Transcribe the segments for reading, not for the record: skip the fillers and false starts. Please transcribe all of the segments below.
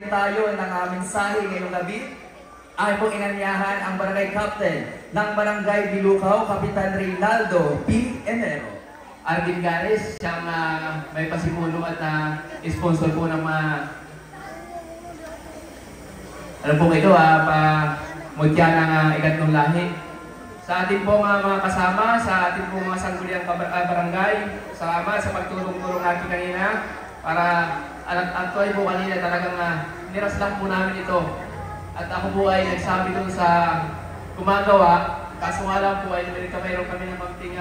Tayo ng aming sahi ngayong gabi ay pong inanyahan ang barangay captain ng barangay Bilukaw, Kapitan Reynaldo P. Enero. Arvin Gares, siyang may pasimulo at sponsor po ng mga ano po ito, mutya ng ikatlong lahi. Sa ating po mga kasama, sa ating po mga sangguniang barangay, salamat sa pagtulong-tulong natin kanina para actually po kanina talagang niras lang po namin ito. At ako po ay nagsabi doon sa gumagawa, kaso nga lang po ay mayroon kami ng konting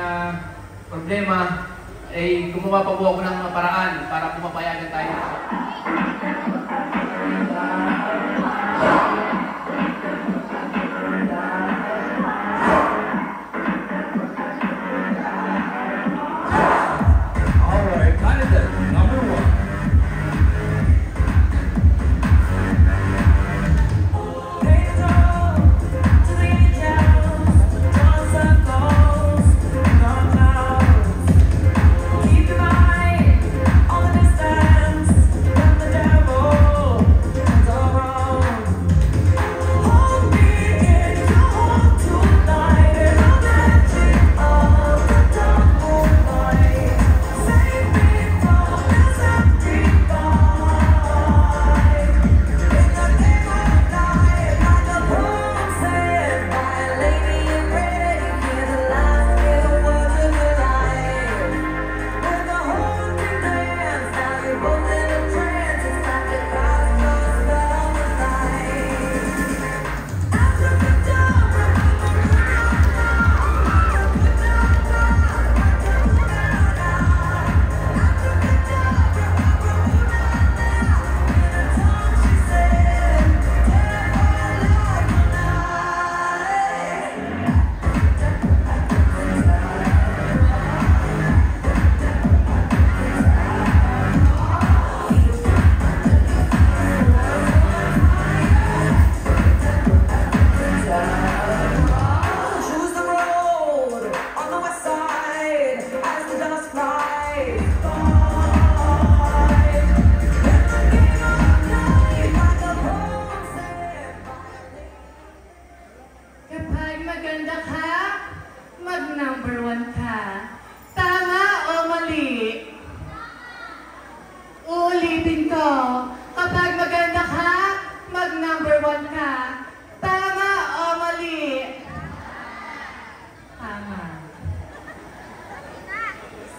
problema, ay gumawa pa po ako ng paraan para pumapayagan tayo.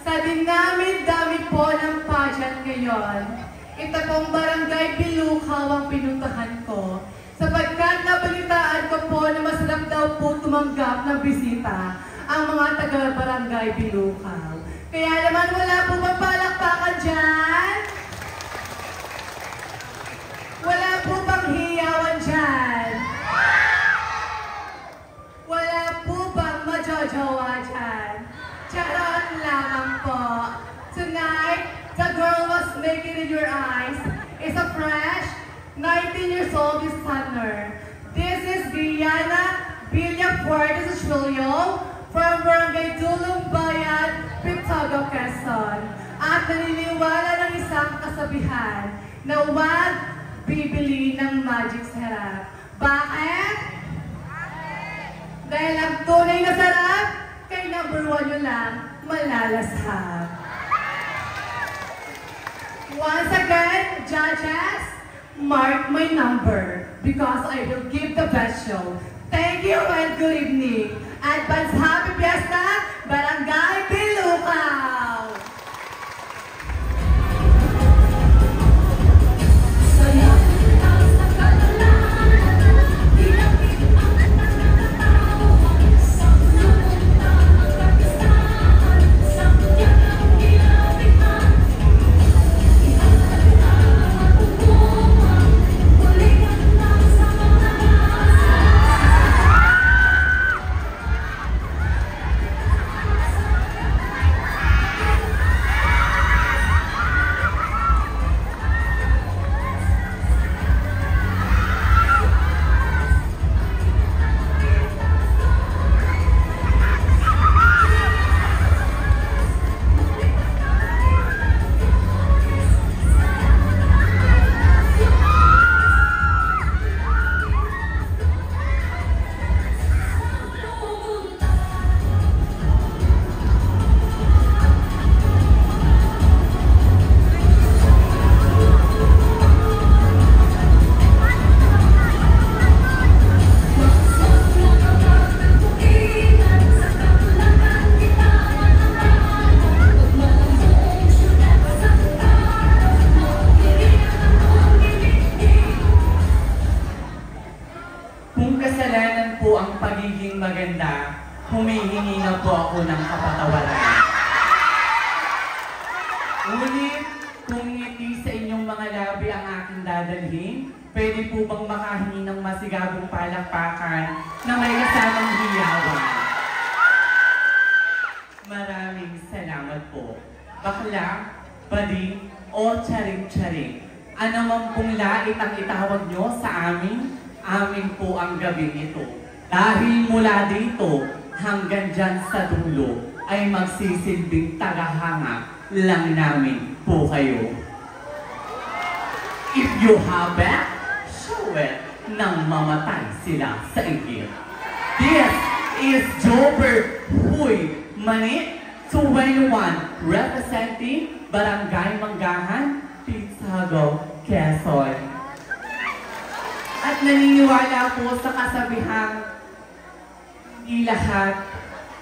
Sa dinami-dami po ng pageant ngayon, ito pong barangay Bilukaw ang pinuntahan ko. Sapagkat nabalitaan ko po na masarap daw po tumanggap ng bisita ang mga taga-barangay Bilukaw. Kaya naman wala po bang palakpakan dyan? Wala po bang hiyawan dyan? Wala po bang majojowa dyan? Charot lamang po. Tonight, the girl was naked in your eyes is a fresh 19 years old designer. This is Diana Villafuerte Chulio from Barangay Dulong Bayan, Pitago, Quezon. At naniniwala ng isang kasabihan na huwag bibili ng magic sa harap. Bakit? Dahil ang tunay na sarap, kay number 1 nyo lang, malalasap. Once again, judges, mark my number because I will give the best show. Thank you and good evening. Advance Happy Fiesta, Barangay Bilukaw! humihingi na po ako ng kapatawaran. Ngunit, kung ngiti sa inyong mga labi ang aking dadalhin, pwede po bang makahingi ng masigabong palakpakan na may kasamang hiyawan? Maraming salamat po. Bakla, bading, o charing-charing. Ano man pong lait ang itawag nyo sa amin po ang gabing ito. Dahil mula dito hanggang dyan sa dulo ay magsisilbing tagahanga lang namin po kayo. If you have it, show it nang mamatay sila sa igit. This is Jobber Huy Manit 21 representing Barangay Manggahan, Pisago, Quezon. At naniniwala po sa kasabihang hindi lahat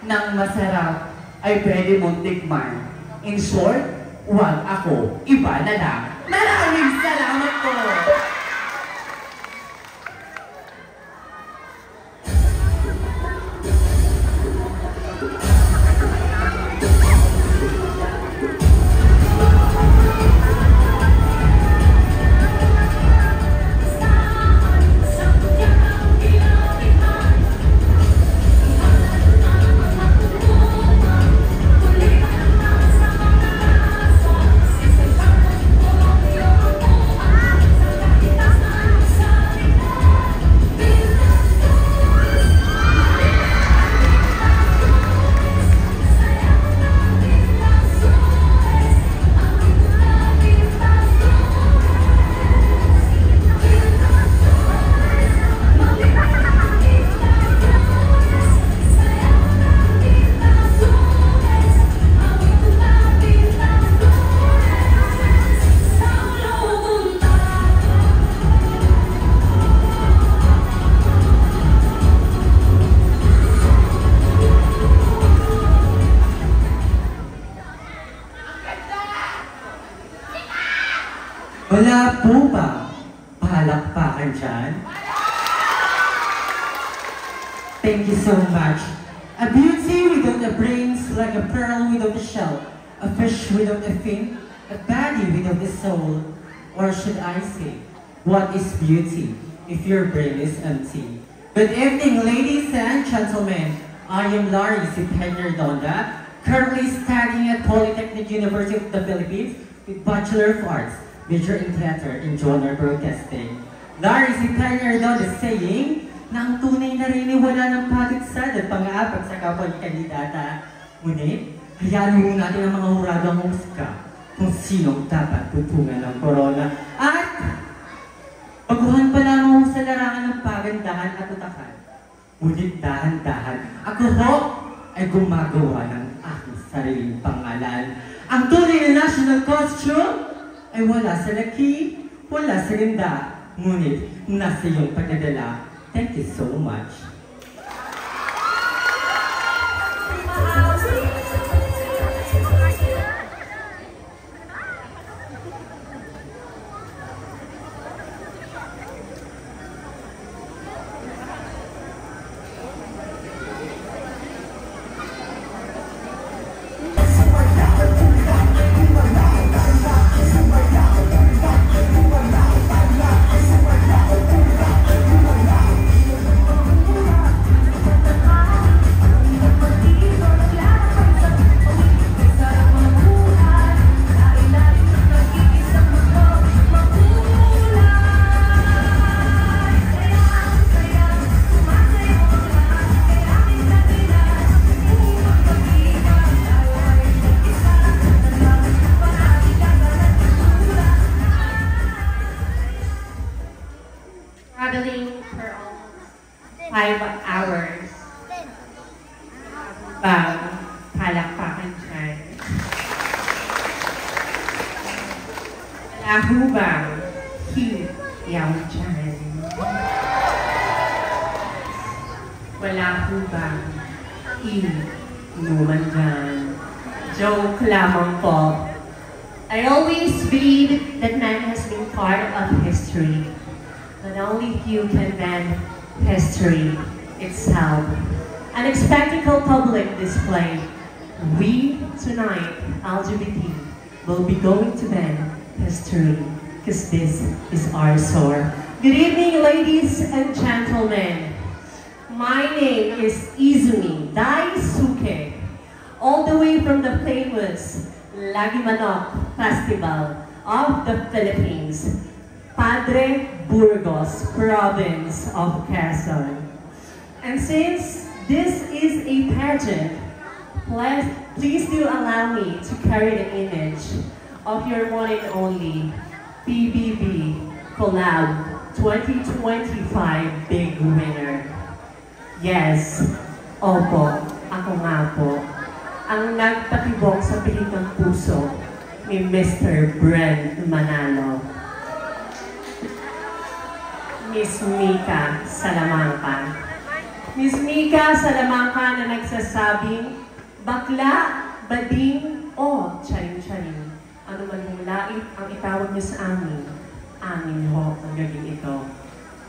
ng masarap ay pwede mong tikman. In short, wag ako, iba na lang. Maraming salamat po! Wala po ba palakpakan dyan? Thank you so much. A beauty without a brains, like a pearl without a shell, a fish without a fin, a body without a soul. Or should I say, what is beauty if your brain is empty? Good evening, ladies and gentlemen. I am Larry Sipeña-Redonda, currently studying at Polytechnic University of the Philippines with Bachelor of Arts, major in theater and genre broadcasting. Larry Sipeña-Redonda saying na ang tunay na rin ay wala ng patigsan at pang-aapag sa kapwa ni kandidata. Ngunit, hayaan mo natin ang mga huradang musika kung sinong dapat tutungan ng corona. At baguhan pa lamang sa larangan ng pagandahan at utakan. Ngunit dahan-dahan, ako ho ay gumagawa ng aking sariling pangalan. Ang tunay na national costume ay wala sa laki, wala sa ganda, ngunit nasa iyong pagdadala. Thank you so much. Traveling for almost 5 hours. Bang, palakpakan dyan. Wala ho bang hiyaw dyan? Wala ho bang inuman dyan? Joke lamang po. I always believe that man has been part of history. But only few can bend history itself. An spectacle public display. We, tonight, LGBT, will be going to bed history, because this is our soar. Good evening, ladies and gentlemen. My name is Izumi Daisuke, all the way from the famous Lagi Manok Festival of the Philippines, Padre Burgos, province of Quezon. And since this is a pageant, please do allow me to carry the image of your one and only PBB Collab 2025 Big Winner. Yes, opo, ako nga po, ang nagpatibok sa piling ng puso ni Mr. Brent Manalo. Miss Mika Salamanca. Miss Mika Salamanca na nagsasabing, bakla, bading, o charing-charing. Ano man yung lait ang itawag niyo sa amin, amin ho ang gagawin ito.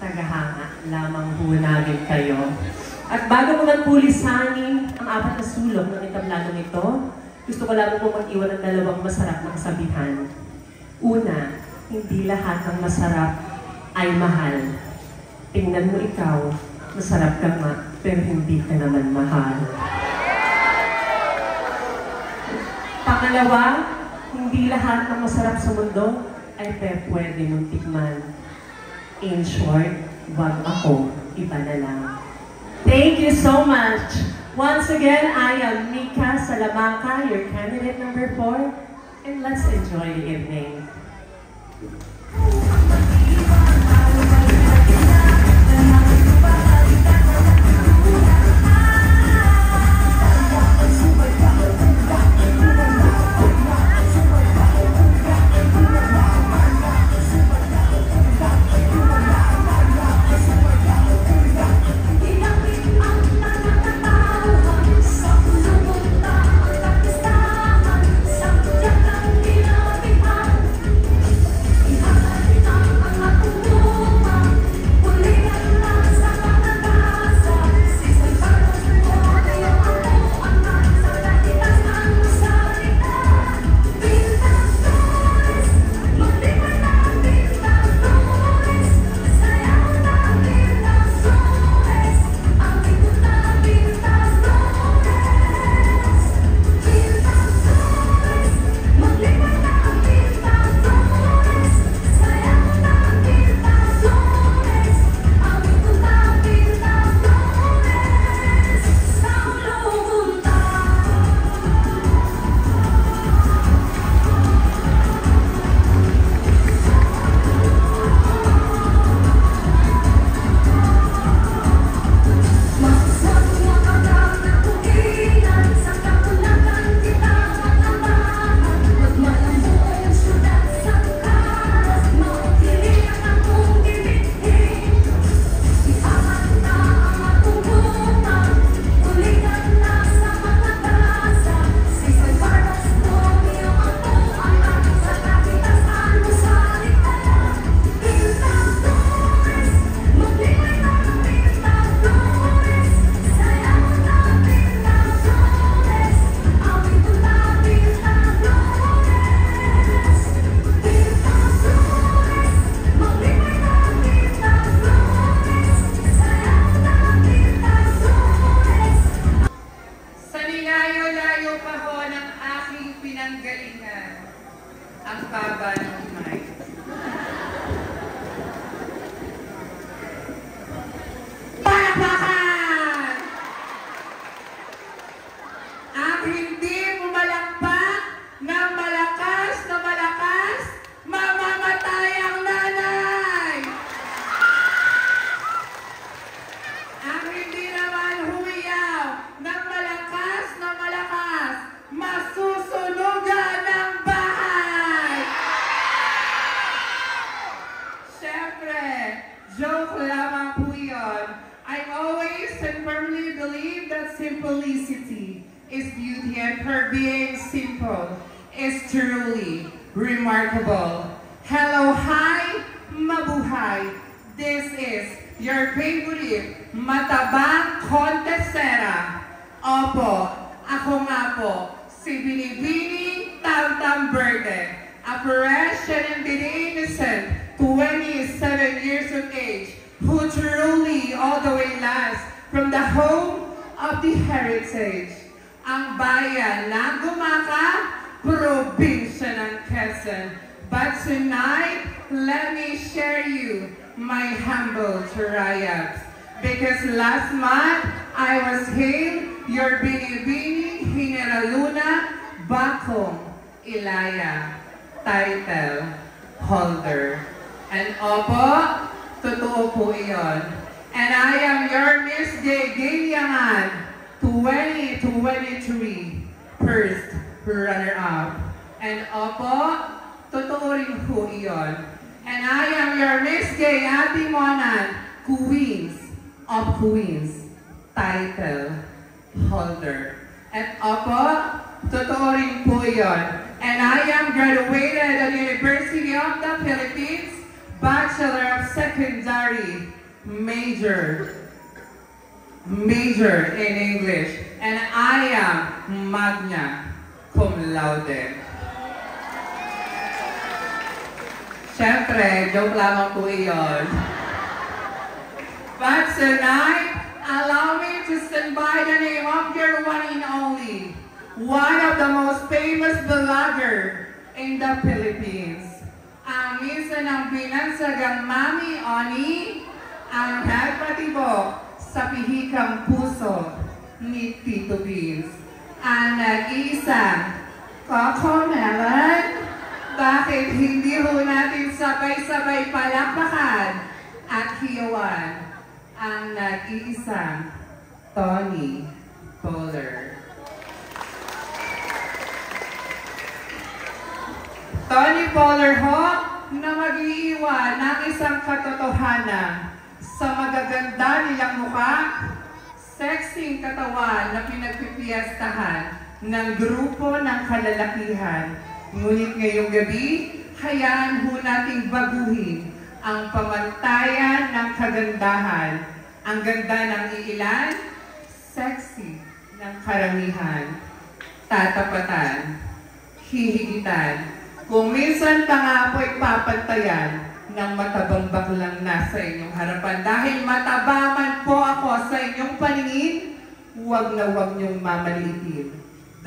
Tagahanga lamang po namin kayo. At bago ko man pulisanin ang apat na sulok ng entabladong ito, gusto ko lamang po mag-iwan ng dalawang masarap na kasabihan. Una, hindi lahat ng masarap ay mahal. Tingnan mo ikaw, masarap ka nga, pero hindi ka naman mahal. Pangalawa, hindi lahat ng masarap sa mundo ay pwede mong tikman. In short, wag ako, iba na lang. Thank you so much. Once again, I am Mika Salamanca, your candidate number 4, and let's enjoy the evening. Simplicity is beauty, and her being simple is truly remarkable. Hello, hi, mabuhay. This is your favorite matabang contestera. Opo, ako nga po, si Binibini Tamtam Verde, a fresh and innocent 27 years of age, who truly all the way last from the home of the heritage. Ang bayan ng Gumaka, probinsya ng Quezon. But tonight, let me share you my humble triumphs. Because last month, I was hailed your Binibini Hiniraluna Bakong Ilaya title holder. And opo, totoo po iyon. And I am your Miss Gay Giliangan 2023 first runner-up. And opo, totoo rin po iyon. And I am your Miss Gay Ate Monan, Queens of Queens title holder. And opo, totoo rin po iyon. And I am graduated at the University of the Philippines, Bachelor of Secondary, major in English. And I am magna cum laude. Siyempre, joke lamang po iyon. But tonight, allow me to stand by the name of your one and only, one of the most famous vlogger in the Philippines. Ang misa ng binansagang Mami Oni, ang nagpatibok sa pihikang puso ni Tito Beans. Ang nag-iisang Coco Melon, bakit hindi ho natin sabay-sabay palakpakan at hiyawan ang nag-iisang Tony Poller. Tony Poller ho, na mag-iiwan ng isang katotohanan sa magaganda nilang mukha, sexing katawan na pinagpipiyastahan ng grupo ng kalalakihan. Ngunit ngayong gabi, hayaan ho nating baguhin ang pamantayan ng kagandahan. Ang ganda ng iilan, sexy ng karamihan. Tatapatan, hihigitan. Kung minsan pa nga po'y papantayan ng matabang baklang nasa inyong harapan. Dahil matabaman po ako sa inyong paningin, huwag na huwag niyong mamaliitin.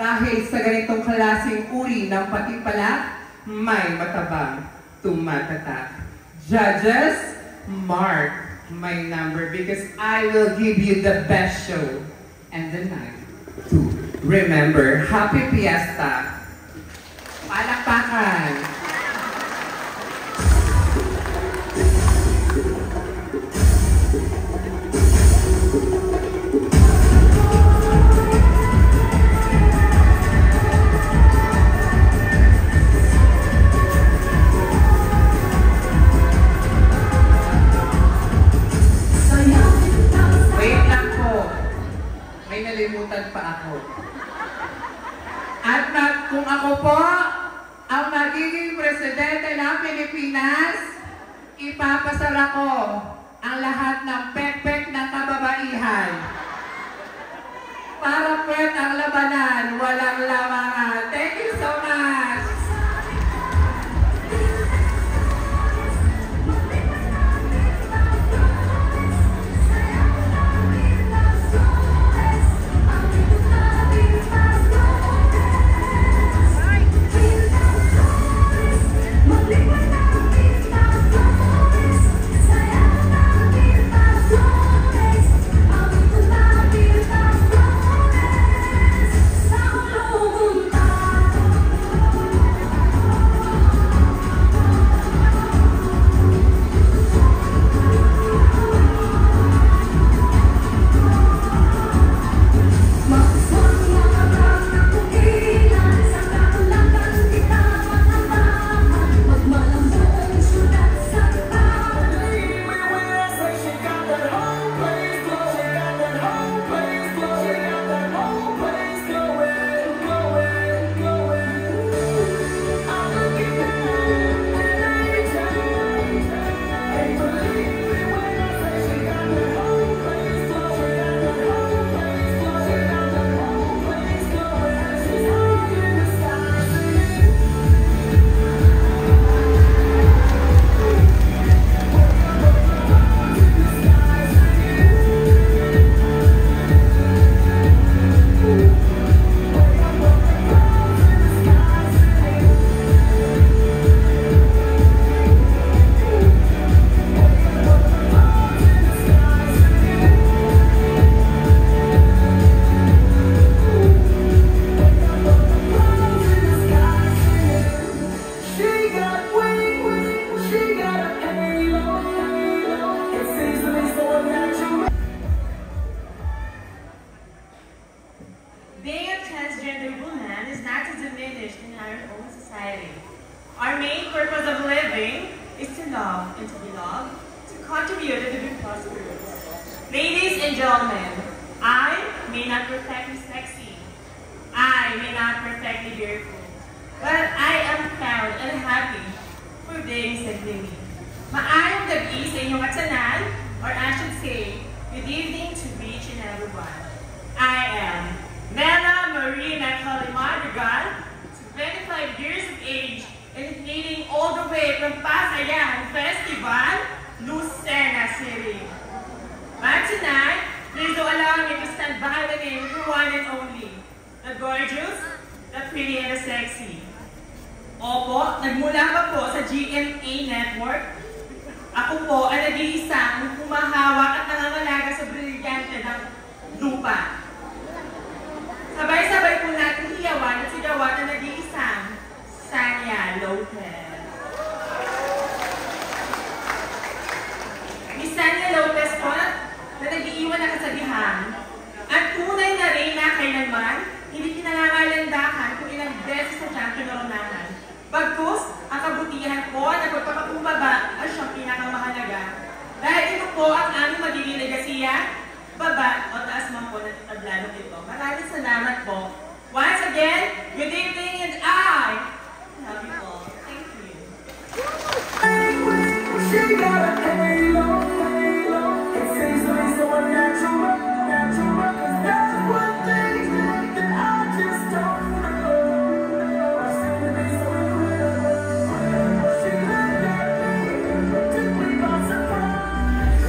Dahil sa ganitong klaseng uri ng patipala, may matabang tumatatak. Judges, mark my number because I will give you the best show and the night to remember. Happy Fiesta! Palakpakan! Wait lang po. May nalimutan pa ako. At kung ako po ang magiging presidente ng Pilipinas, ipapasara ko ang lahat ng pek-pek ng kababaihan. Para puwet ang labanan, walang lamangan. Thank you so much! Sa ulong you the debut prosperous. Ladies and gentlemen, I may not perfectly sexy. I may not perfectly beautiful. But I am proud and happy for being simply me. Maayong gabi sa inyong atsanan, or I should say, good evening to each and everyone. I am Mela Marie Macaulay Madrigal, 25 years of age, and leading all the way from Pasayan Festival, Lucena City. But tonight, please do allow me to stand by the name of the one and only, the gorgeous, the pretty, and the sexy. Opo, nagmula pa po sa GMA Network. Ako po ang nag-iisang humahawak at nangangalaga sa brilyante ng lupa. Sabay-sabay po natin hiyawan at sigawan ang nag-iisang Sanya Lopez. Miss Sanya Lopez po na nag-iiwan ng kasabihan at tunay na rin na kailanman hindi pinangangalandakan kung ilang beses sa champion na ronahan. Bagkus, ang kabutihan po na pagpapakubaba ay siyang pinakamahalaga. Dahil ito po ang aming magiging legasiya, baba o taas man po ng tablanong ito. Maraming salamat po. Once again, good evening and I love you all. Thank you. She got a halo, it seems to me so unnatural, cause that's one thing that I just don't know. Seems to be so incredible. She looked at me, took me by surprise.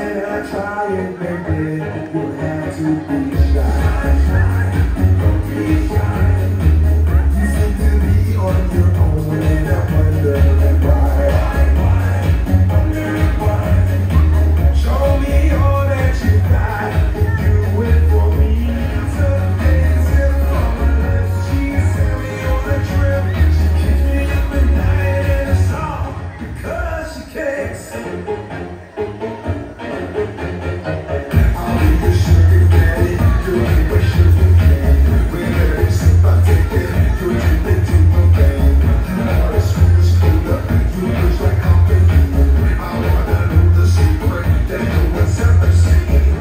when I try and baby, you have to be shy. Don't be shy. You seem to be on your own, and I wonder why. Show me all that you got. You went for me. Took dancing from my lips. She sent me on a trip. She kissed me up at night in a song because she can't sing. I'll be your sugar daddy. You'll be my sugar candy. Whenever you sip, I take it. You'll keep it to my vein. You are the sweetest cooler. You look like company. I wanna know the secret that no one's ever seen.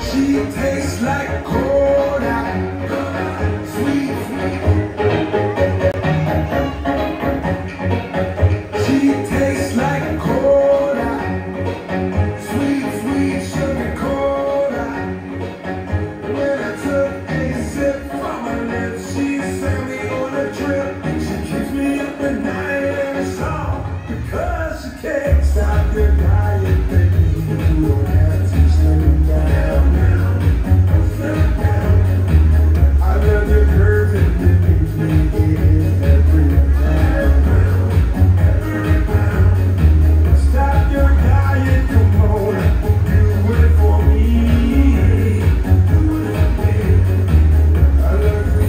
She tastes like cola, sweet, sweet. She tastes like cola, sweet, sweet sugar cola. When I took a sip from her lips, she sent me on a trip. She keeps me up at night in a song because she can't stop your diet, baby. You don't have to slim down. Slim down. I love your curves and the things we get every pound. Every pound. Stop your diet, come on. Do it for me. Do it for me. I love you.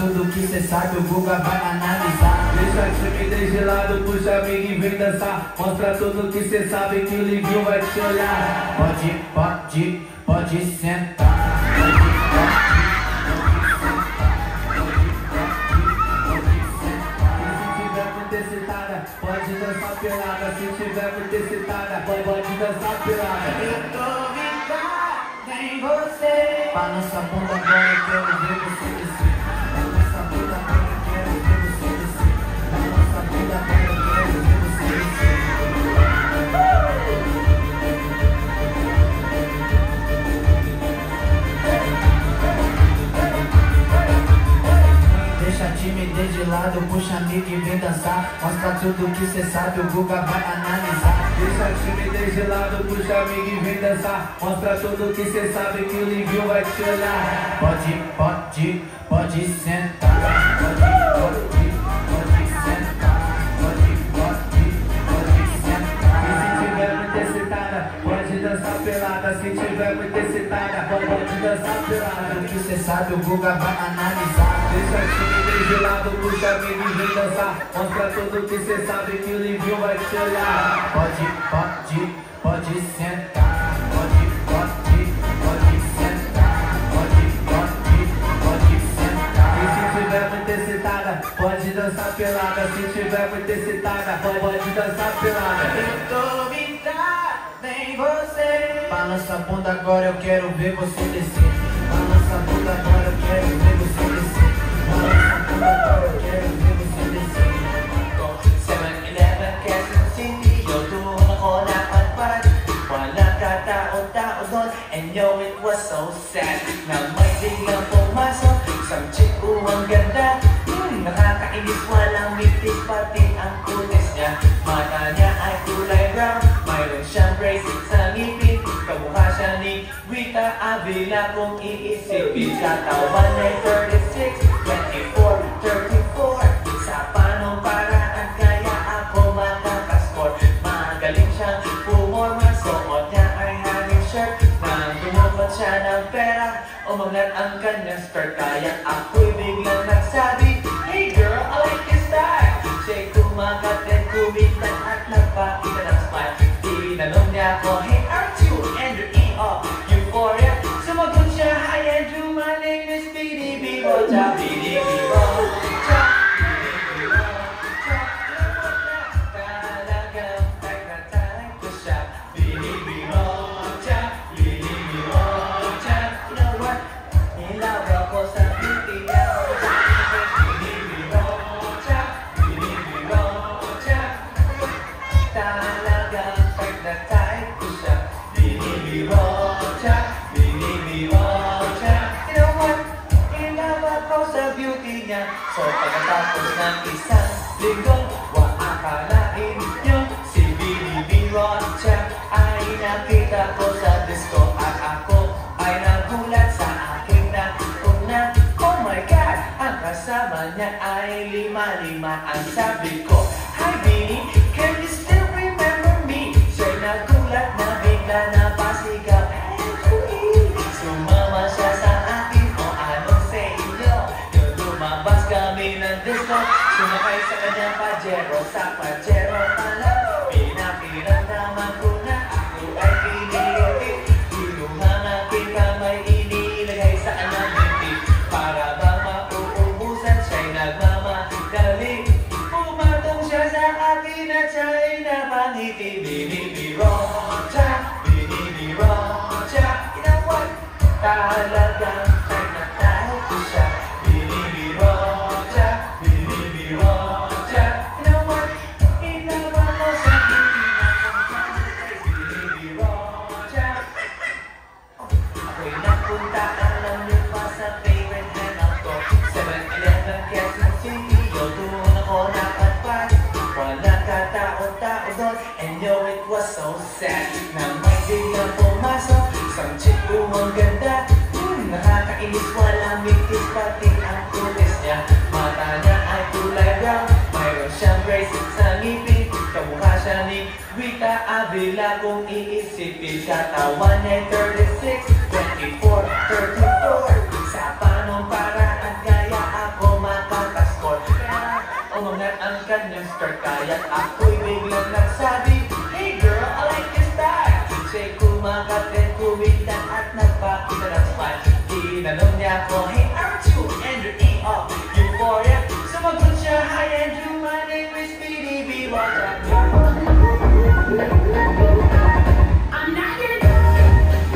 tudo que cê sabe, o Guga vai analisar. Deixa time de lado, puxa amigo e vem dançar. Mostra tudo que cê sabe que o Livinho vai te olhar. Pode sentar. Pode dançar pelada, se tiver muito excitada, pode dançar pelada. Eu tô vibrada em você. Balança a bunda agora, eu quero ver você descer. Balança a bunda agora, eu quero ver você descer. Balança a bunda agora, eu quero ver você descer. Deixa a timidez de lado, puxa amigo e vem dançar. Mostra tudo que cê sabe, o Guga vai analisar. Deixa a timidez de lado, puxa amigo e vem dançar. Mostra tudo que cê sabe que o Livinho vai te olhar. Pode sentar. Pode sentar. E se tiver muito excitada, pode dançar pelada. Se tiver muito excitada, pode dançar pelada. Tudo que cê sabe, o Guga vai analisar. Deixa a timidez de lado, puxa amigo e vem dançar. Mostra tudo que cê sabe que o Livinho vai te olhar. Pode sentar. Pode sentar. Pode sentar. E se tiver muito excitada, pode dançar pelada. Se tiver muito excitada, pode dançar pelada. Eu tô vibrada em você. Balança a bunda agora, eu quero ver você descer. Balança a bunda agora, eu quero ver você descer. Balança a bunda agora, eu quero ver você descer. 7-Eleven, Quezon City, yung tuhon ako nakatpad. Walang katao-tao doon, and yo, it was so sad. Nang may biglang pumasok, isang chick ang ganda. Nakakainis, walang mitis, pati ang kutis niya. Mata niya ay kulay brown, mayroon siyang bracelet sa ngipin. Kamukha siya ni Rita Avila kung iisipin. Sa tawan ay 36, 24, 34. Sa panong paraan kaya ako makakaskor. Magaling siyang pumorma, suot niya ay hanging shirt. Nang tumupad siya ng pera, umangat ang kanyang skirt. Kaya ako'y biglang nagsabi, hey girl, I like your style. Siya'y kumagat at kumitan at nagpakita ng smile. Tinanong niya ako, hey aren't you Andrew E. of Euphoria? Sumagot siya, hi Andrew, my name is BDB Rocha. BDB Rocha, BDB Rocha. Talagang nagtatay ko siya. BDB Rocha, BDB Rocha. You know what? Nilaw ako sa beauty niya. BDB Rocha, BDB Rocha. Talagang nagtatay ko siya. BDB Rocha, BDB Rocha. You know what? Nilaw ako sa beauty niya. So pagkatapos ng isang linggo, akalain nyo si BDB Rocha ay nakita ko sa disco at ako ay nagulat sa aking nauna. Oh my God! Ang kasama niya ay lima-lima. Ang sabi ko, hi Bini, can you still remember me? Siya'y nagulat na bigla na pasigaw. Sumama siya sa akin o anong sa inyo? Nung lumabas kami ng disco, sumakay sa kanyang pajero. Sa pajero pala, pinakiramdaman ko na ako ay piniliti. Ilungang aking kamay inilagay sa kanyang binti. Para bang mauubusan siya'y nagmamadali. Pumatong siya sa akin at siya'y napangiti. BDB Rocha, BDB Rocha. You know what? Talagang nagtatay ko siya. BDB Rocha, BDB Rocha. You know what? Inawa ko sa BDB Rocha. Ako'y napunta, alam niyo pa sa favorite hangout ko. 7-Eleven, Quezon City, yung doon ako nakatpad. Walang katao-tao doon, and yo, it was so sad. Nang may biglang pumasok, isang chick ang ganda. Nakakainis, walang mitis, pati ang kulis niya. Mata niya ay kulay brown, mayroon siyang bracelet sa ngipin. Kamukha siya ni Rita Avila kung iisipin. Sa tawan niya 36, 24, 34. Sa panong paraan kaya ako nag-start kaya't ako'y biglang nagsabi, "Hey girl, I like your style." Siya'y kumakat din kumitan at nagpakita ng smile. Tinanong niya ako, "Hey, aren't you Andrew E. of Euphoria?" Sumagot siya, "Hi Andrew, my name is PDB." Watch out. I'm not your girl,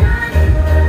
not your girl.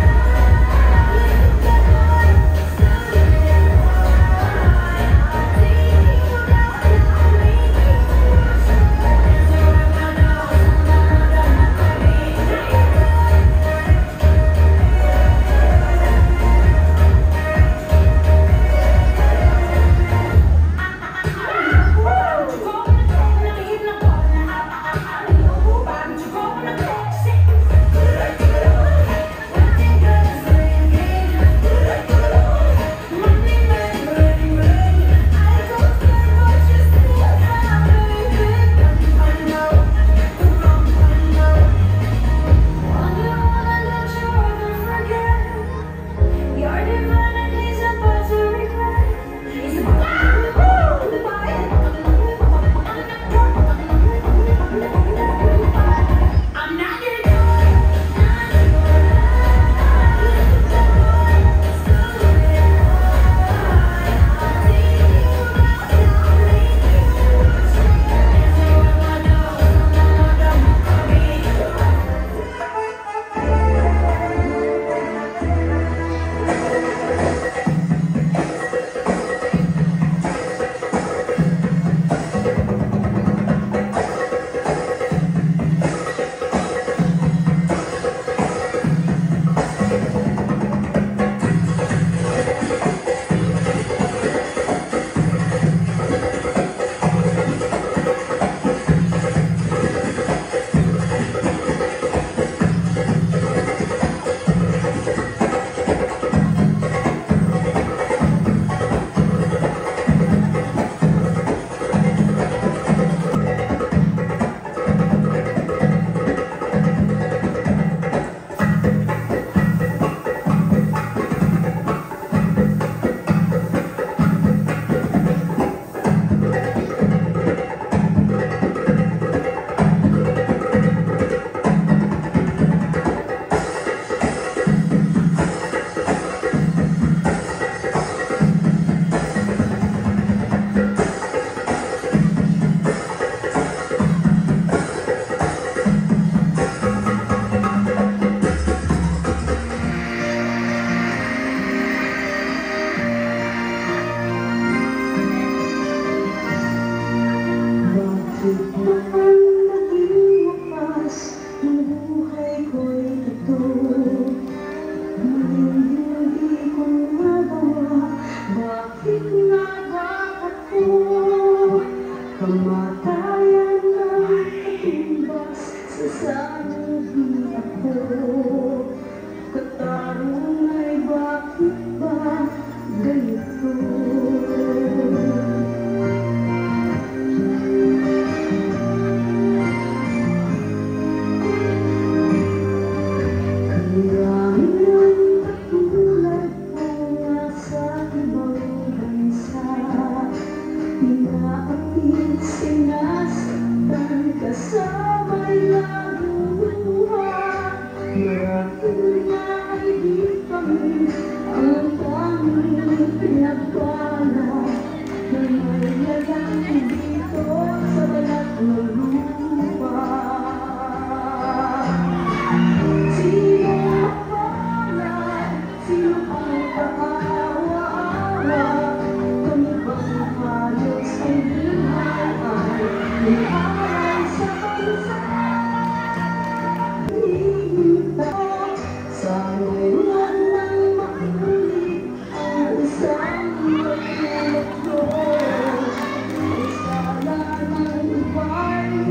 Why?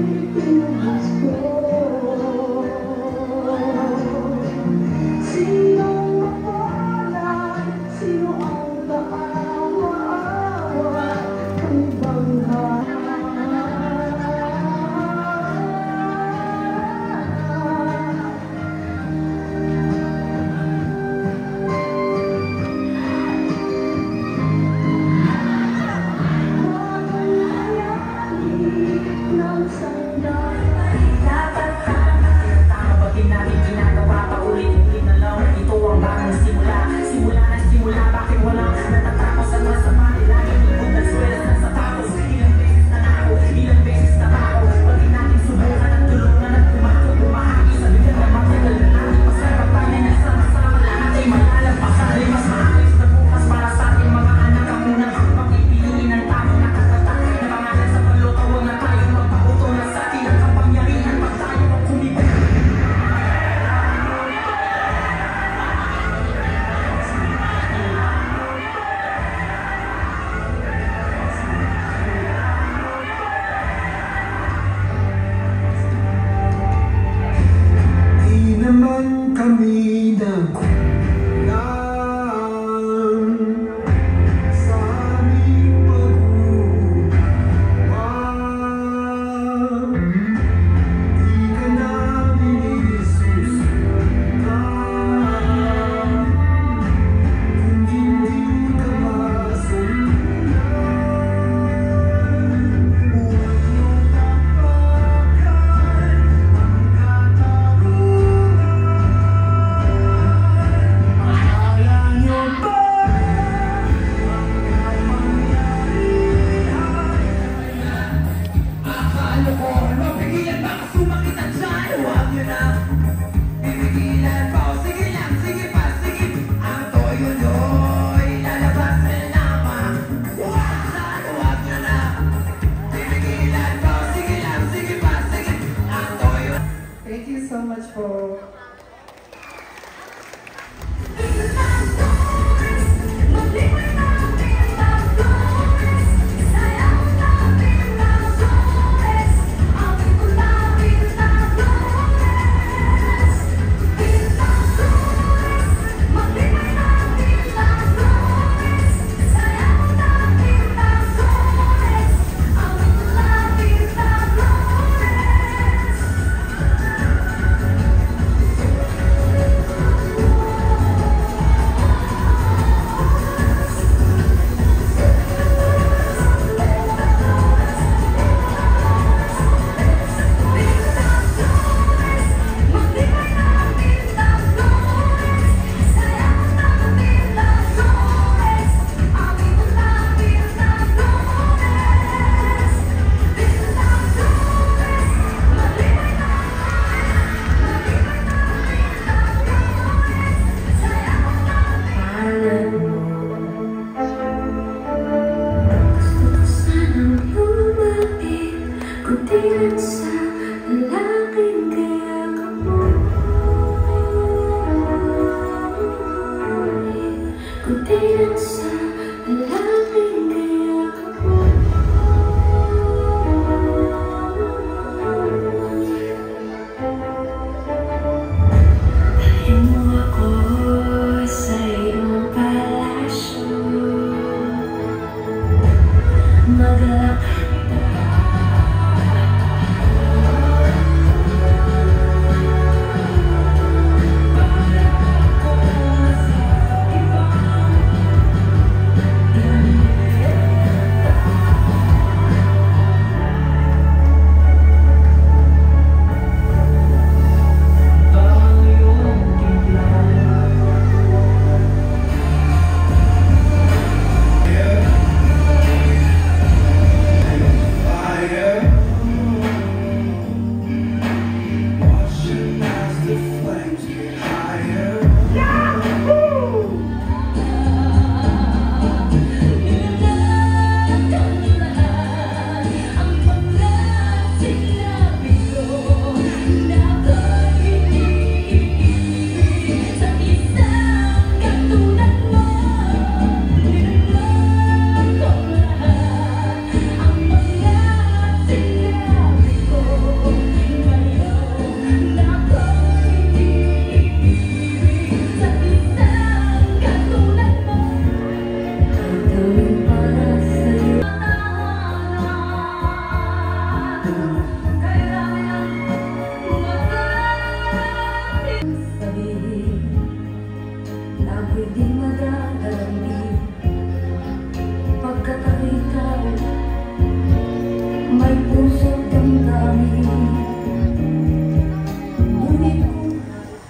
Kutilan sa lalaking kayakap mo. Kutilan sa lalaking kayakap mo. Tahin mo ako sa iyong palasyo. Magalak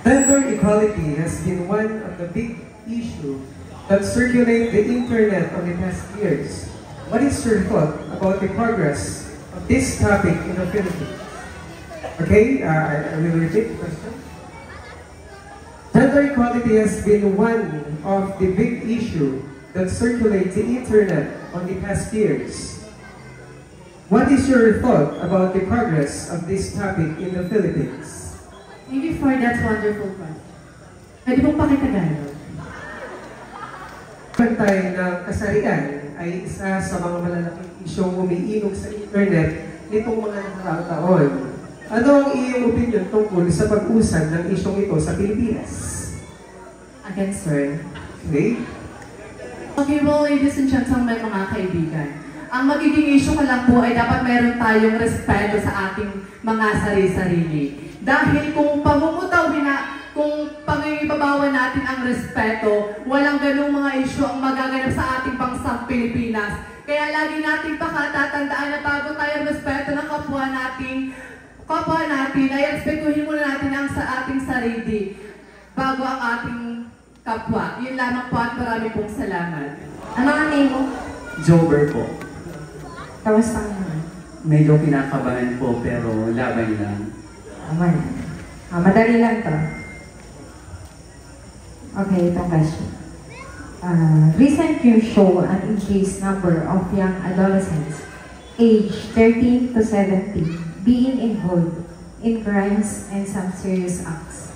Gender equality has been one of the big issues that circulate the internet on the past years. What is your thought about the progress of this topic in the Philippines? Okay, I will repeat the question. Gender equality has been one of the big issues that circulate the internet on the past years. What is your thought about the progress of this topic in the Philippines? Thank you for that wonderful question. Pwede pong pakitagalog. Pantay ng kasarian ay isa sa mga malalaking isyong umiinog sa internet nitong mga nakaraang taon. Ano ang iyong opinion tungkol sa pag-usad ng isyong ito sa Pilipinas? Again, sir. Okay? Okay, well, ladies and gentlemen, mga kaibigan. Ang magiging issue ko lang po ay dapat meron tayong respeto sa ating mga sarili-sarili. Dahil kung pamumutawin na, kung pangibabawan natin ang respeto, walang ganung mga issue ang magaganap sa ating bansang Pilipinas. Kaya lagi natin pakatatandaan na bago tayo respeto ng kapwa natin, ay respetuhin muna natin ang sa ating sarili bago ang ating kapwa. Yun lamang po at marami pong salamat. Ano ang name mo? Jober po. Kamusta naman? Medyo kinakabahan po pero laban lang. Aman. Madali lang to. Okay, itong question. Recent news show an increased number of young adolescents aged 13 to 17 being involved in crimes and some serious acts.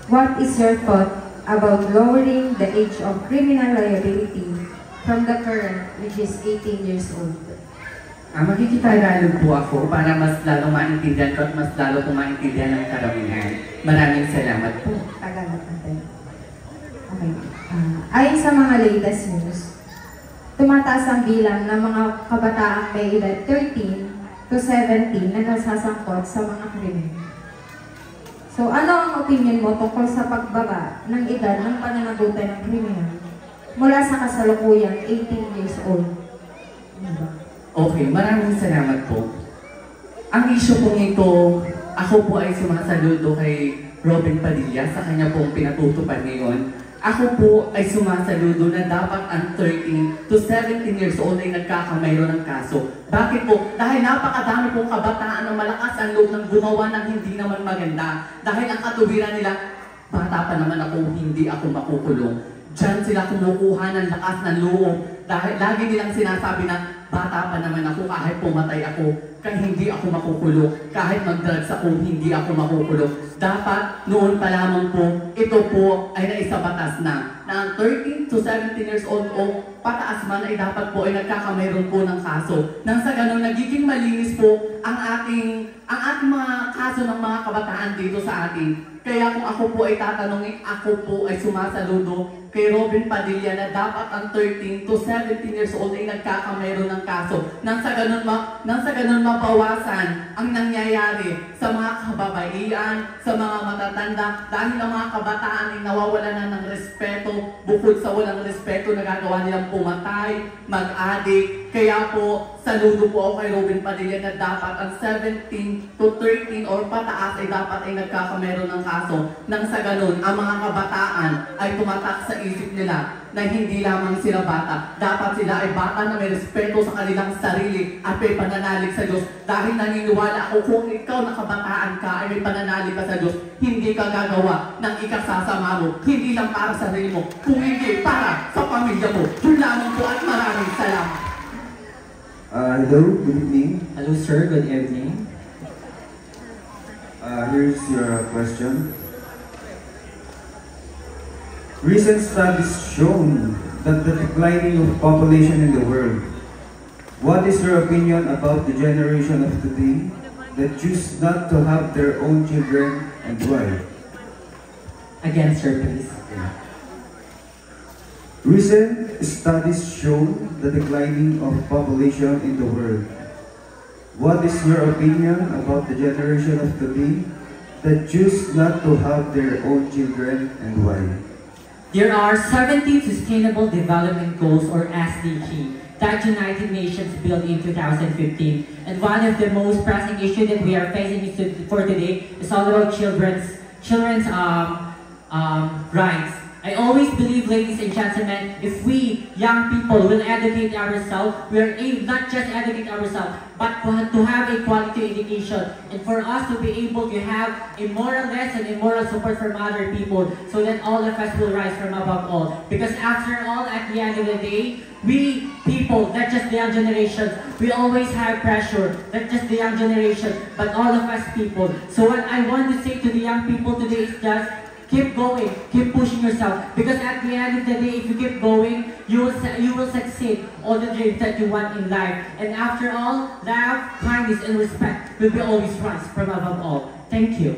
What is your thought about lowering the age of criminal liability from the current, which is 18 years old? Makikipag-alog po ako para mas lalo maintindihan ko at mas lalo kong maintindihan ng karamihan. Maraming salamat po. Tagalog natin. Okay. Ayon sa mga latest news, tumataas ang bilang ng mga kabataang may edad 13 to 17 na nasasangkot sa mga krimen. So, ano ang opinion mo tungkol sa pagbaba ng edad ng pananagutan ng kriminal mula sa kasalukuyang 18 years old? Okay, maraming salamat po. Ang issue pong ito, ako po ay sumasaludo kay Robin Padilla sa kanya pong pinatutupad ngayon. Ako po ay sumasaludo na dapat ang 13 to 17 years old ay nagkakamayro ng kaso. Bakit po? Dahil napakadami pong kabataan na malakas ang loob ng gumawa ng hindi naman maganda. Dahil ang katuwiran nila, bata pa naman ako, hindi ako makukulong. Diyan sila kumukuha ng lakas ng loob dahil lagi nilang sinasabi na bata pa naman ako, kahit pumatay ako, kahit hindi ako makukulong, kahit mag-drugs ako, hindi ako makukulong. Dapat noon pa lamang po, ito po ay naisabatas na ang 13 to 17 years old o pataas man ay dapat po ay nagkakamayroon po ng kaso. Nang sa ganun, nagiging malinis po ang ating mga kaso ng mga kabataan dito sa atin. Kaya kung ako po ay tatanungin, ako po ay sumasaludo kay Robin Padilla na dapat ang 13 to 17 years old ay nagkakamayroon ng kaso. Nang sa ganun mabawasan ang nangyayari sa mga kababaihan, sa mga matatanda, dahil ang mga kabataan ay nawawalan na ng respeto, bukod sa walang respeto nagagawa nilang pumatay, mag-addict. Kaya po, saludo po ako kay Robin Padilla na dapat ang 17 to 13 or pataas ay dapat ay nagkakameron ng kaso. Nang sa ganun, ang mga kabataan ay tumatak sa isip nila na hindi lamang sila bata. Dapat sila ay bata na may respeto sa kanilang sarili at may pananalig sa Diyos. Dahil naniniwala ako kung ikaw na kabataan ka ay may pananalig ka sa Diyos, hindi ka gagawa ng ikasasama mo. Hindi lang para sa sarili mo, kung hindi para sa pamilya mo. Yun lamang po at maraming salamat. Hello, good evening. Hello sir, good evening. Here's your question. Recent studies shown that the declining of population in the world. What is your opinion about the generation of today that choose not to have their own children and why? Again sir, please. Recent studies show the declining of population in the world. What is your opinion about the generation of today that choose not to have their own children and why? There are 17 Sustainable Development Goals or SDG that United Nations built in 2015. And one of the most pressing issues that we are facing for today is all about children's rights. I always believe, ladies and gentlemen, if we young people will educate ourselves, we are not just educate ourselves, but to have a quality education, and for us to be able to have a moral lesson and moral support from other people, so that all of us will rise from above all. Because after all, at the end of the day, we people, not just the young generations, we always have pressure, not just the young generation, but all of us people. So what I want to say to the young people today is just, keep going, keep pushing yourself, because at the end of the day, if you keep going, you will succeed all the dreams that you want in life. And after all, love, kindness, and respect will be always rise from above all. Thank you.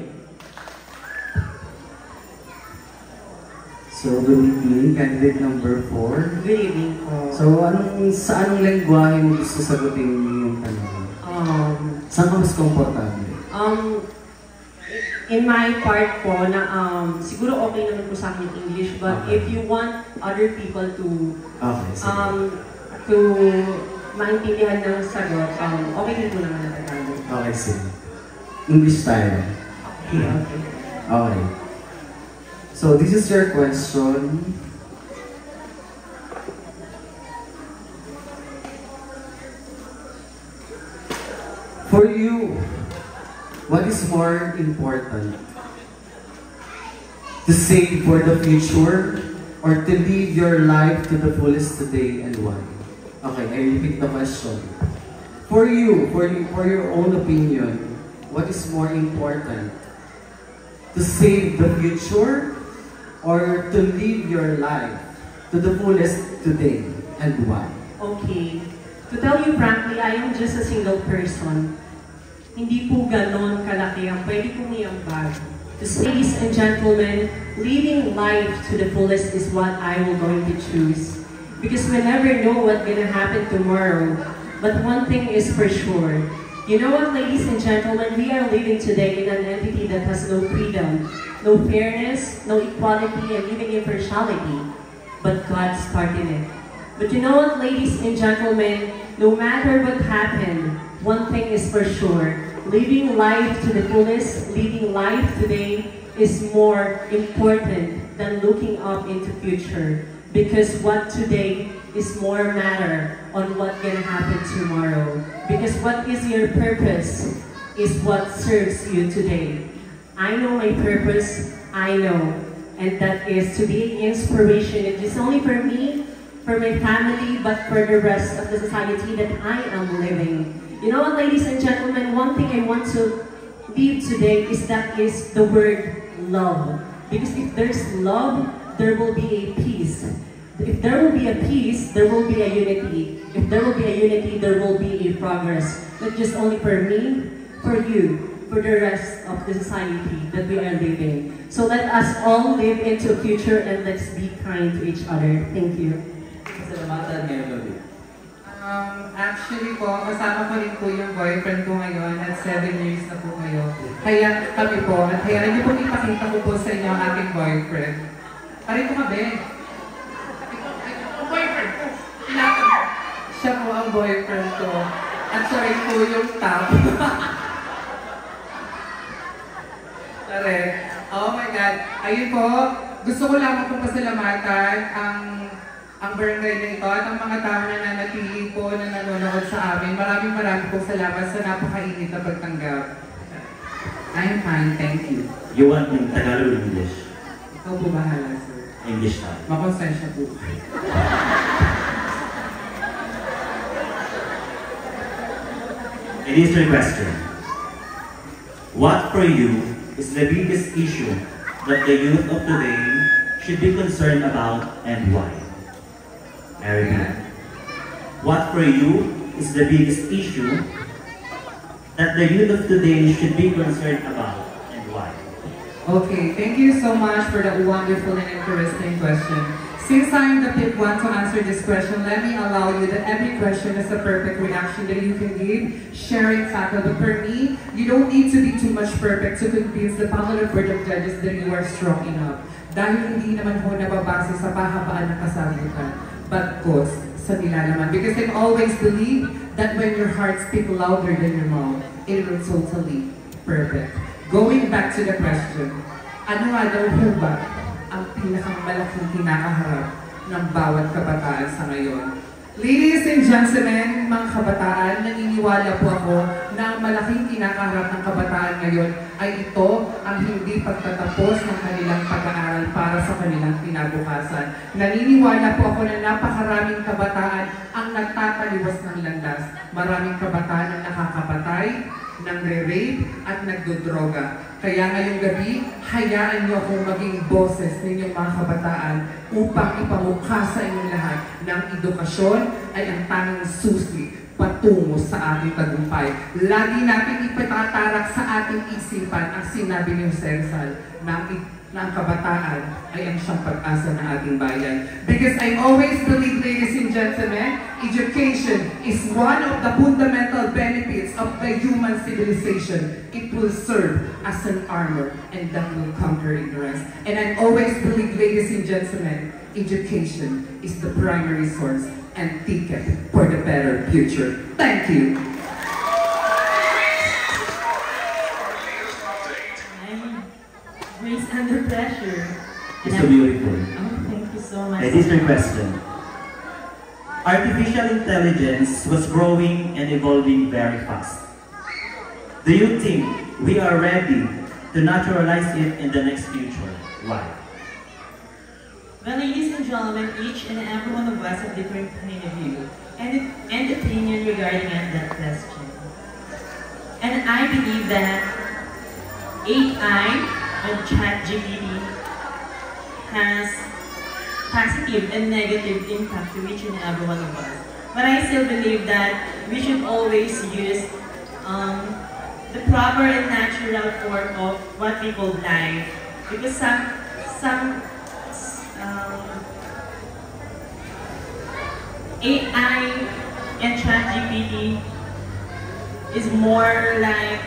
So, good evening, candidate number 4. Good evening po. So, sa anong lengguwahe mo gusto sagutin yung tanong? Saan ka mas komportable? In my part po, na siguro okay naman po sa akin yung English, but if you want other people to to maintindihan ng sagot, okay din po naman ang Tagalog. Okay, sige. English tayo. Okay. Okay. So, this is your question. For you, what is more important? To save for the future or to live your life to the fullest today and why? Okay, I repeat the question. For you, for your own opinion, what is more important? To save the future or to live your life to the fullest today and why? Okay. To tell you frankly, I am just a single person. Hindi po ganon kalaki ang pwede kong iambag. Ladies and gentlemen, living life to the fullest is what I will going to choose. Because we never know what's gonna happen tomorrow. But one thing is for sure. You know what, ladies and gentlemen, we are living today in an entity that has no freedom, no fairness, no equality, and even impartiality. But God started it. But you know what, ladies and gentlemen, no matter what happened, one thing is for sure, living life to the fullest, living life today is more important than looking up into future. Because what today is more matter on what's gonna happen tomorrow. Because what is your purpose is what serves you today. I know my purpose, I know. And that is to be an inspiration. It is only for me for my family, but for the rest of the society that I am living. You know what, ladies and gentlemen, one thing I want to leave today is the word love. Because if there's love, there will be a peace. If there will be a peace, there will be a unity. If there will be a unity, there will be a progress. Not just only for me, for you, for the rest of the society that we are living. So let us all live into a future and let's be kind to each other. Thank you. Salamatan ngayong gabi. Actually po, kasama ko rin po yung boyfriend ko ngayon at 7 years na po ngayon. Kaya kami po, at kaya niyo po ipakita ko po sa inyo ang aking boyfriend. Parito ka, be. Ang boyfriend ko. Siya po ang boyfriend ko. At siya rin po yung top. Correct. Oh my God. Ayun po, gusto ko lamang pong pasalamatan ang barangay na ito at ang mga tao na nanatili po na nanonood sa amin. Maraming pong salamat sa napakainit na pagtanggap. I'm fine, thank you. You want in Tagalog or English? Ikaw po bahala, sir. English na. Makonsensya po. It is your question. What for you is the biggest issue that the youth of today should be concerned about and why? What for you is the biggest issue that the youth of today should be concerned about and why? Okay, thank you so much for that wonderful and interesting question. Since I'm the pick one to answer this question, let me allow you that every question is a perfect reaction that you can give, sharing facts. But for me, you don't need to be too much perfect to convince the panel of board of judges that you are strong enough. Dahil hindi naman ho nababase sa pahabaan ng kasagutan, but cost sa nilalaman. Because I always believe that when your heart speaks louder than your mouth, it will totally perfect. Going back to the question, ano nga daw ho ba ang pinakamalaking kinakaharap ng bawat kabataan sa ngayon? Ladies and gentlemen, mga kabataan, naniniwala po ako na ang malaking kinakaharap ng kabataan ngayon ay ito ang hindi pagtatapos ng kanilang pag-aaral para sa kanilang kinabukasan. Naniniwala po ako na napakaraming kabataan ang nagtataliwas ng landas. Maraming kabataan ang nakakapatay, nagre-rape at nagdodroga. Kaya ngayong gabi, hayaan niyo akong maging boses ninyong mga kabataan upang ipamukha sa inyong lahat ng edukasyon ay ang tanging susi patungo sa ating tagumpay. Lagi natin ipatatarak sa ating isipan ang sinabi ni Jose Rizal na ang kabataan ay ang siyang pag-asa ng ating bayan. Because I always believe, ladies and gentlemen, education is one of the fundamental benefits of the human civilization. It will serve as an armor and that will conquer ignorance. And I always believe, ladies and gentlemen, education is the primary source and ticket for the better future. Thank you. Grace under pressure. It's so beautiful. Oh, thank you so much. It is your question. Artificial intelligence was growing and evolving very fast. Do you think we are ready to naturalize it in the next future? Why? Well, ladies and gentlemen, each and every one of us have different point of view and opinion regarding that question. And I believe that AI and ChatGPT has positive and negative impact to each and every one of us. But I still believe that we should always use the proper and natural form of what we call life. Because some AI and ChatGPT is more like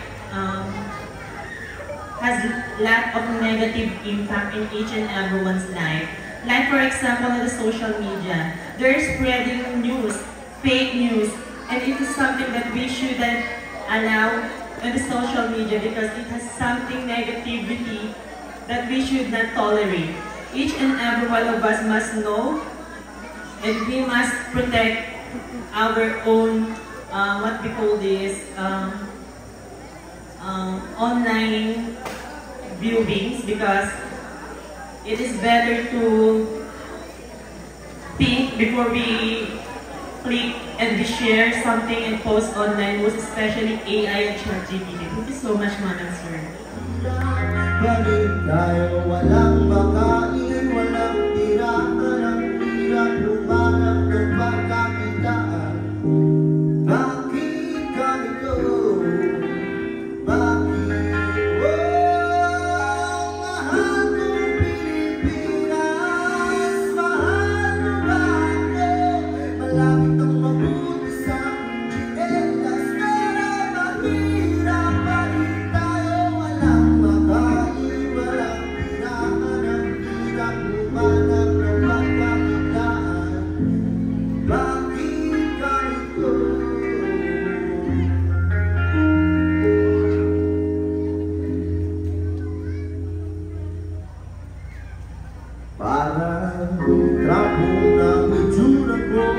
has a lot of negative impact in each and everyone's life. Like for example, on the social media, they're spreading news, fake news, and it is something that we shouldn't allow on the social media because it has something negativity that we should not tolerate. Each and every one of us must know, and we must protect our own, what we call this, online viewings, because it is better to think before we click and we share something and post online, most especially AI and ChatGPT. Thank you so much, Manang Sir. Bakit tayo walang makain, walang tirahan, ang hirap lumanap ng pagkakitaan? Bakit ganito? Bakit? Oh, mahal kong Pilipinas, mahal mo ba ako? Malapit ang mabuti sa aking chinelas, pero mahirap pa rin tayo walang makain, walang tirahan, ang hirap lumanap ng pagkakitaan. Bakit ganito? Parang trapo ng itsura ko,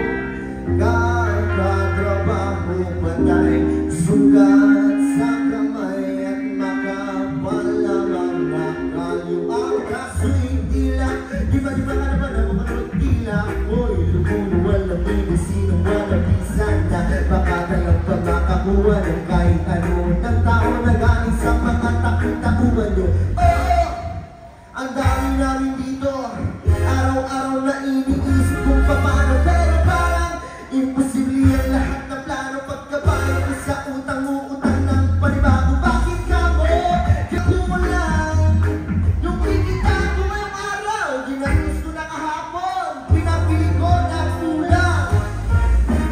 kakatrabaho panay, sugat sa kamay at makapal lamang na kayo ang kaso'y tila. Di ba ka naman ang manood tila? Ako'y lubong walang medisino, walang bisanta. Baka tayong pagkakakuha ng kahit ano ng tao na galing sa mga takot-takuman nyo. Oo! Ang dami namin dito, araw-araw na iniisip kung paano, pero parang imposible ang lahat ng plano. Pagkabayad ko sa utang mo, utang ng panibago. Bakit ka mo? Kaya ko lang yung kikita ko ngayong araw, ginayos ko na kahapon, pinapili ko na kulang.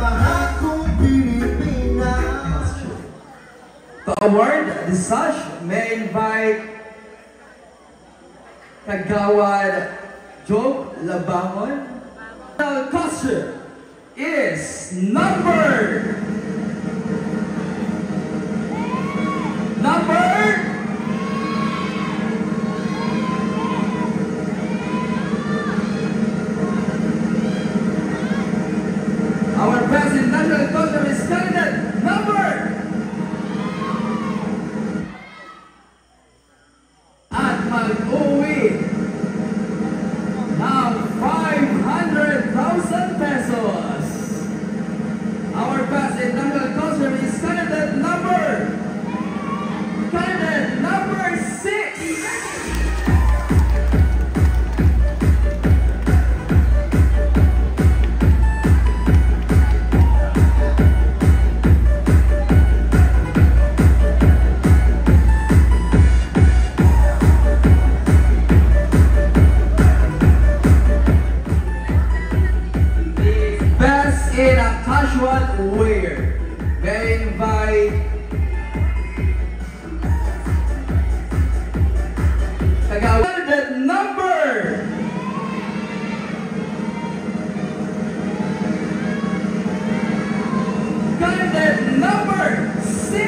Mahal kong Pilipinas. To award the sash, may invite Kagawad Job Labangon. The costume is number our President National Costume is candidate number at mag-uwi ng 500,000 pesos. Our President National Costume is candidate number 6. Best in a casual wear. May invite Candidate number Candidate number 6.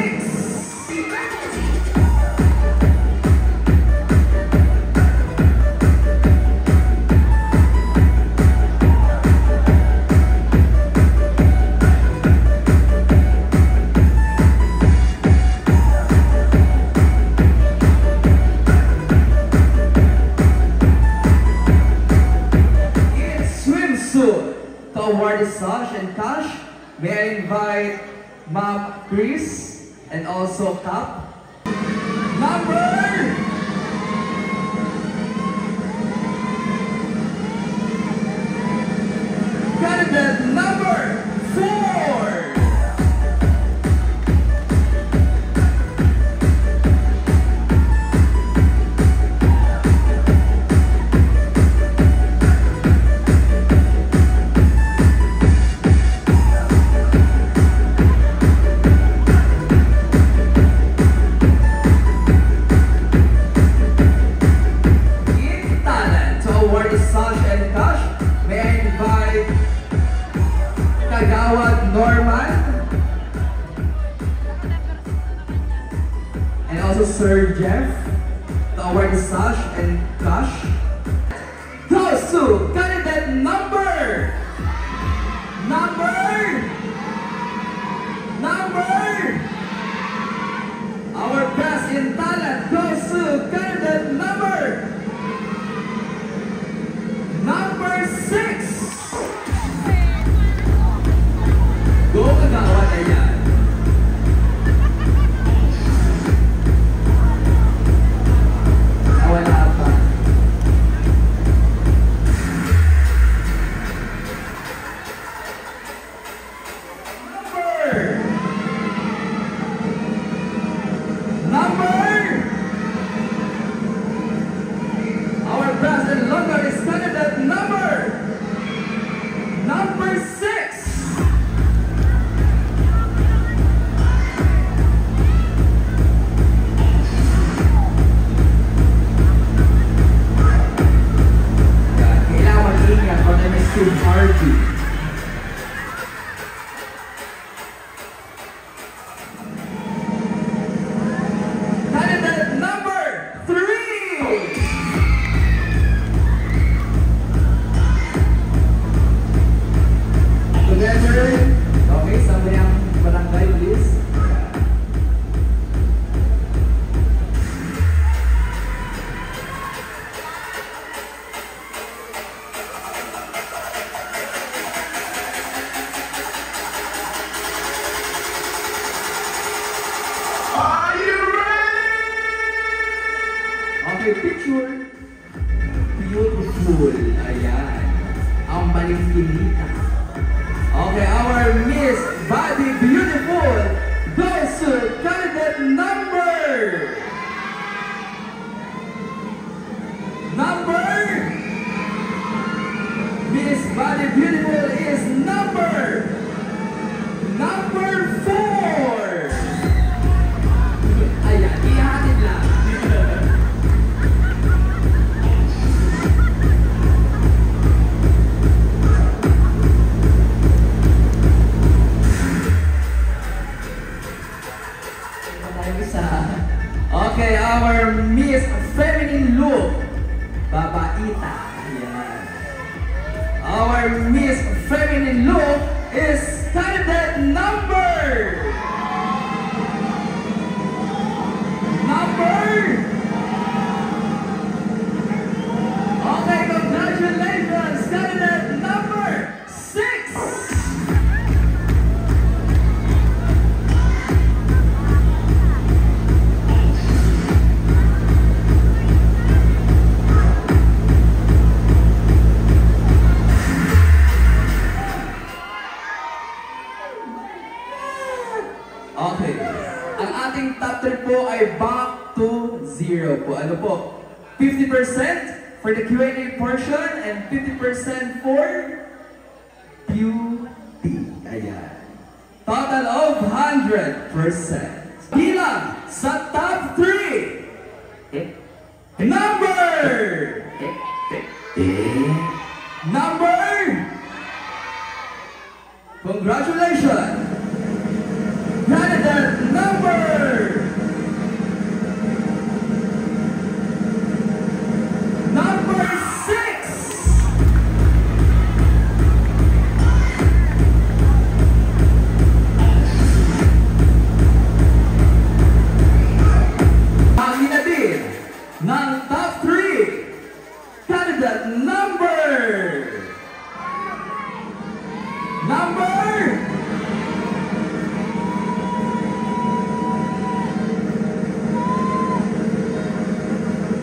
To award the sash and cash, may I invite Ma'am Chris and also Cap. Candidate number 4. Kagawad Norman and also Sir Jeff to award the sash and cash goes to candidate number our best in talent goes to candidate number 6. my picture. Beautiful. Ayan. Ang balingkinita. Okay, our Miss Body Beautiful goes to candidate number. Miss Body Beautiful is number 4. Ayan, ihatid lang. Okay, our Miss Feminine Look, Babaita. Ayan. Our Miss Feminine Look is candidate number. Okay, congratulations, candidate number 6. Okay. Ang ating top 3 po ay back to 0 po. Ano po? 50% for the Q&A portion and 50% for beauty. Ayan. Total of 100%. Bilang sa top 3. Number. Congratulations. Candidate number 6. Ang hinatid ng top 3, candidate number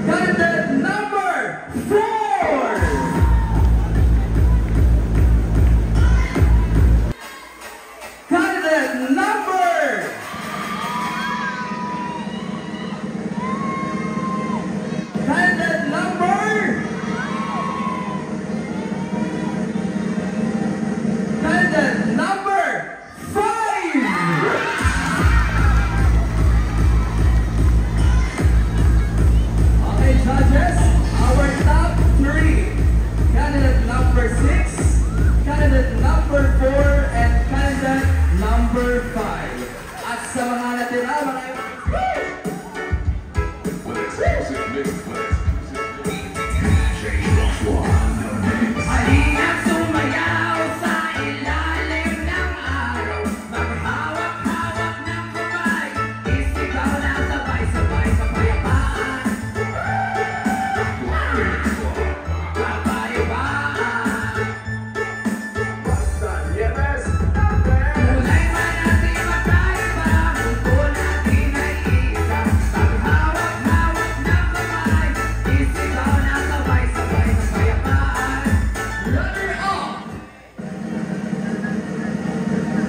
candidate number 4. Candidate number Candidate number 5. Okay, judges, our top 3. Candidate number 6, candidate number 4, and candidate number 5. At sa mga natira, mga halina't sumayaw sa ilalim ng araw, maghawak-hawak ng kamay, isigaw na sabay-sabay sa payapaan. Kulay man natin magkaiba, mundo natin ay isa, maghawak-hawak ng kamay, isigaw na sabay-sabay sa payapaan. Runner up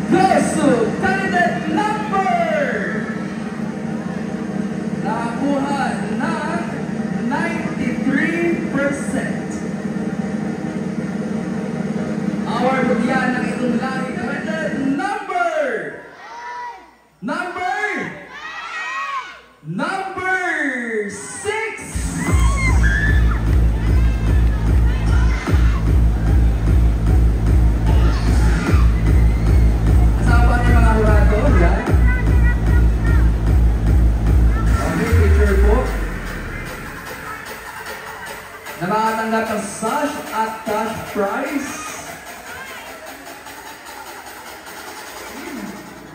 goes to candidate number nakakuha ng 93%. Our bugyan ng itong lahi candidate number 6. Kasama niyo mga hurado, yan. Okay, picture po. Na makatanggap ng sash at cash prize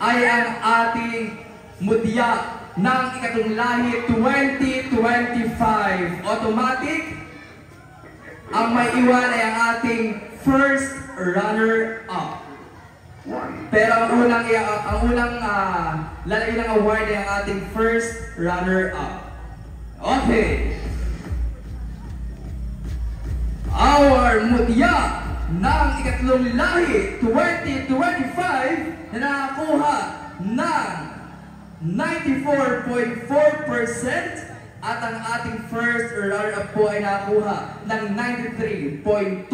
ay ang ating mudya ng ikatong lahi 2025. Automatic. Ang may iwan ay ang ating first runner-up. Pero ang unang lalagyan ng award ay ang ating first runner-up. Okay. Our mutya ng ikatlong lahi 2025 na nakakuha ng 94.4% at ang ating first runner-up po ay nakakuha ng 93.2%.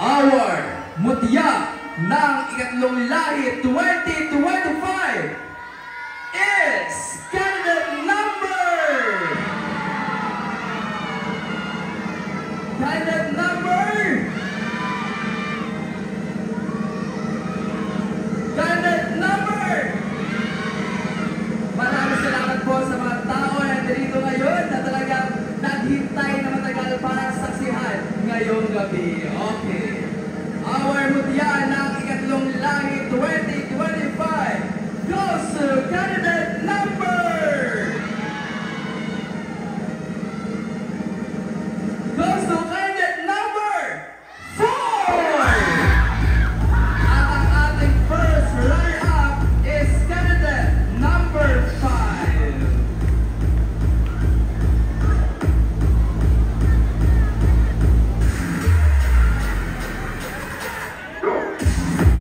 Our mutya ng ikatlong lahi 2025 is candidate number 2025 goes to candidate